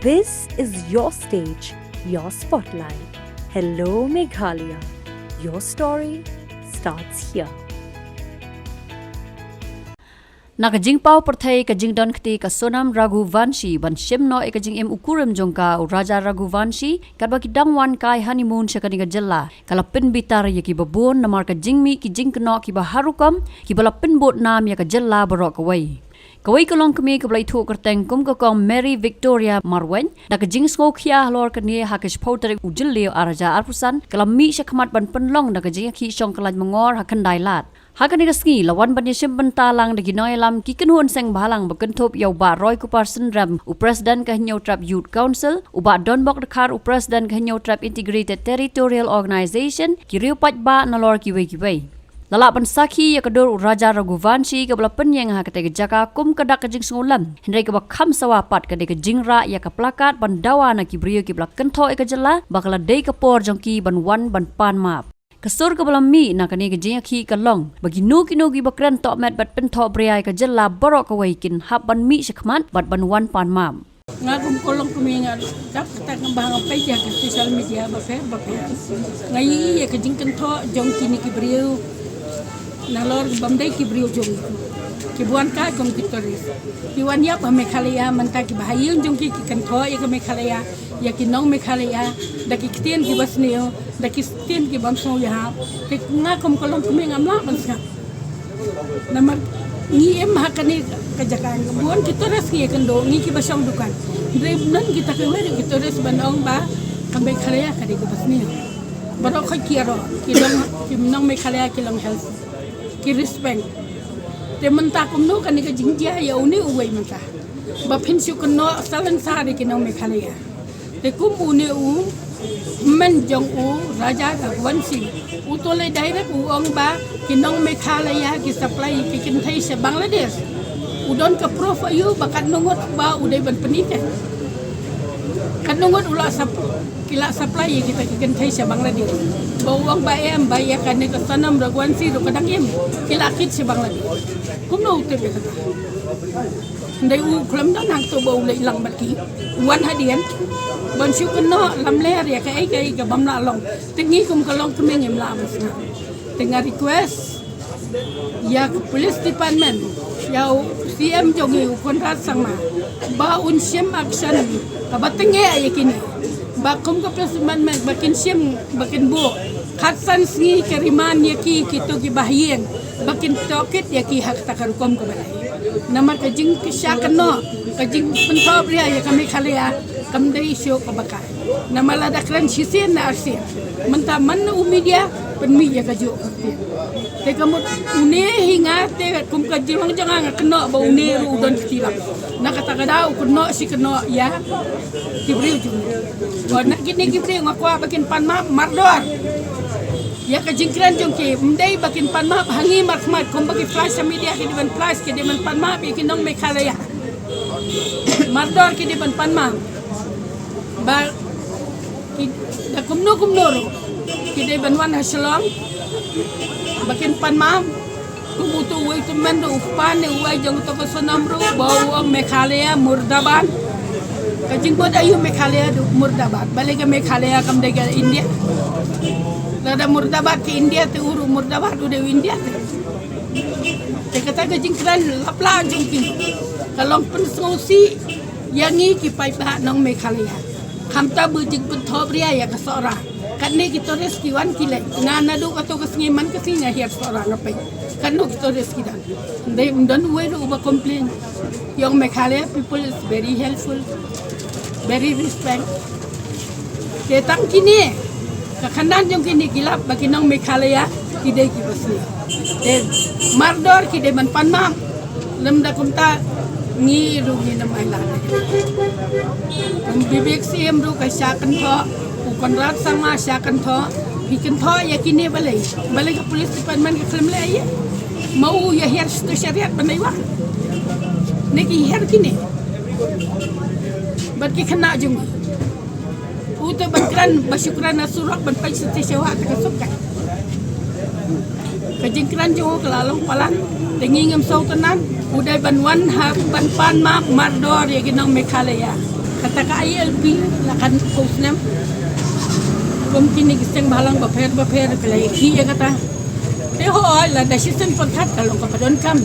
This is your stage, your spotlight. Hello, Meghalaya. Your story starts here. Nakajing pau perthai kajing don kti ka sonam Raghuvanshi ban shimno e kajing em ukuram jongka Raja Raghuvanshi kadba ki dangwan kai honeymoon shakani ka jalla kalapin bitar ya ki babon namar kajing mi ki jing kno ki baharukam ki balapin bot nam ya ka jalla barok away. Kawai ka Longkmie ka blai thu kerteng kum ka kong Mary Victoria Marwen da ka jing Snohkti lor ka ni hakish pautar ujil leo araja arpusan kalami shakmat ban penlong da ka jing ki shong kalaj mangor ha Khyndailad. Hakan ni rasngi lawan banyashim bentalang da ginoy alam kikenhun Seng bahalang bakentop yaw ba Roy Kupar Pynrem u President ka Hinyaw Trap Youth Council u ba Donbok Dakar u President ka Hinyaw Trap Integrated Territorial Organization Kyrwoh pat ba nalor kiway. Lalapan sakhi ya kador u Raja Raghuvanshi ka balapan yang ha katega jaka kum kadak ka jing sungulam hendrai ka bakam sawapat ka de ka jingra ya ka plakat ban dawa na Kybrio ki blak kentho e ka jala bakala dei ka por jongki ban wan ban pan map. Kasur ka balami na kani ka jing khi ka long bagi nuki bakran tok met bat Pynthoh-Bria ka jala borok ka waikin hab ban mi shakmat bat ban wan pan mam. Ngagum kolong kuminga kap ta kambang apa ya ke social media ba fe ngai ya ka jing kentho jong kini Kybrio nalor bamdai Kybrio jong kibuan ka kong kitoris kiwan ya pa Meghalaya manta ki bahayun jong ki kentho ya ka Meghalaya ya ki nong Meghalaya da ki ktien ki basneo da ki ktien ki bamso ya ke nga kom kolong kuminga amla bansa namar ni em hakani kajakan buan kitoris ki kendo ni ki basong dukan drebnan kita ke weri kitoris banong ba ka Meghalaya ka di basneo barok ka Kyrwoh ki nong Meghalaya ki long health ki respect te menta kumno kan ka Jingshah ya uni uwai menta ba phinshu kno salan sari ki nong Meghalaya te kum uni u men jong u Raja Raghuvanshi u tole direct u ong ba ki nong Meghalaya ki supply ki kinthai se Bangladesh u don ka prof ayu bakat nungot ba u dai ban penike kan nungot ula sap kila supply kita ki kinthai se Bangladesh bawang ba em ba ya kan ka sanam Raghuvanshi ro kadang em kila kit se Bangladesh kum no te be kata ndai u klam dan hang to bau lai lang baki wan hadian ban shu kan no lam ler ya ka ai ka bam la long tingi kum ka long kemeng em la masna tenga request ya police department ya CM jongi kontrat sama ba un sim action ka batenge ya kini ba kum ka police department bakin sim bakin bu khatsan sngi keriman ya ki kito ki bahien bakin tokit ya ki hak takarukom ka balai namar ka jing kisha kano ka jing Pynthoh-Bria ya ka Meghalaya kam dai syo ka bakai namala dakran sisen na arsin menta man media pen media ka jo te kamut une hinga te kum ka jilong jangan keno ba une ru don kitila na kata kadau keno si keno ya Kybrio ju wa na kini Kybrio ngakwa bakin pan mardor ya ka jingkran jong ki mdai bakin pan map hangi markmat kum bagi flash sa media ki diban flash ki diban pan map ki nong Meghalaya mardor ki diban pan map ba ki da kumno ro ki diban wan ha Shillong bakin pan map kumutu wai tu mendo upan ne wai jong to sonam ro bau Meghalaya murdaban ka jingbot ayu Meghalaya murdaban balik ke Meghalaya kam de India ada murdabat ke India te uru murdabat udah India te kata ke jingkran lapla jingki kalau pensosi yang ni ki pai ba nong Meghalaya kamta bujik Pynthoh-Bria ya ka sora kan ne ki tores ki wan ki le ngana do ka to ka singiman ka singa hiat sora ngapai kan no ki tores ki dan they don't way to over complain yang Meghalaya people is very helpful very respect ke tang kini kakandan jong kini gilap bagi nong Meghalaya kide ki basni den mardor kide ban panmam lemda kumta ngi rugi na maila kum bibek sim ru ka syakan tho u konrat sama syakan tho bikin tho ya kini balai ka police department ka klem le ya mau ya her stu syariat banai wa neki her kini bagi kena jong uta bakran basyukran nasurak ban pai sete sewa ka sukai ka jingkran jo kalalong palan tengi ngam sau tenan udai ban wan ha ban pan mak mardor ya ginong Meghalaya kata ka ILP lakan posnam mungkin ni Seng balang baper kelai ki ya kata ho la da sistem kontrak kalau kepadon kam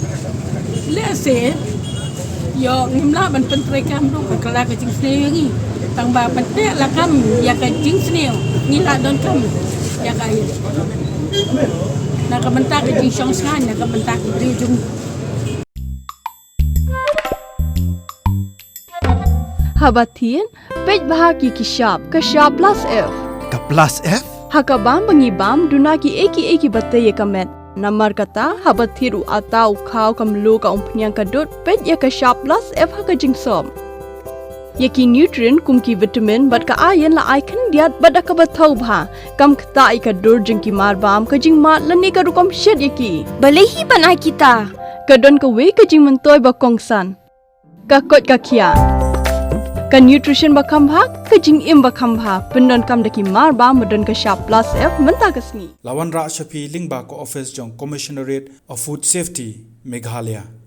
le se yo ngimla ban pentrekam do kala ka jing sneu ni tang ba pente la kam ya ka jing sneu ni la don kam ya ka ai na ka benta ka jing shong shan na ka benta ka bri jung Habatin pej bahagi kishap kashap plus F Ka plus F? hakabam bangibam dunaki eki batay kamet Namar kata habathiru atau kau kamlu ka umpnyang kadut pet ya ka sharp plus F haka jingsom. Yaki nutrient kumki vitamin bat ka ayan la icon diat bat ka bathau bha kam kta ai ka dur jingki marbam ka jing mat lani ka rukom shed yaki. Balehi banai kita. Ka don ka we ka jing mentoy ba kongsan. Ka kot ka kia. Ka nutrition ba khambha ka jing im ba khambha pindon kam daki marbam modon ka sharp plus F menta kasni. Lawan Ra Shafi Lingba ko office jong Commissionerate of Food Safety Meghalaya.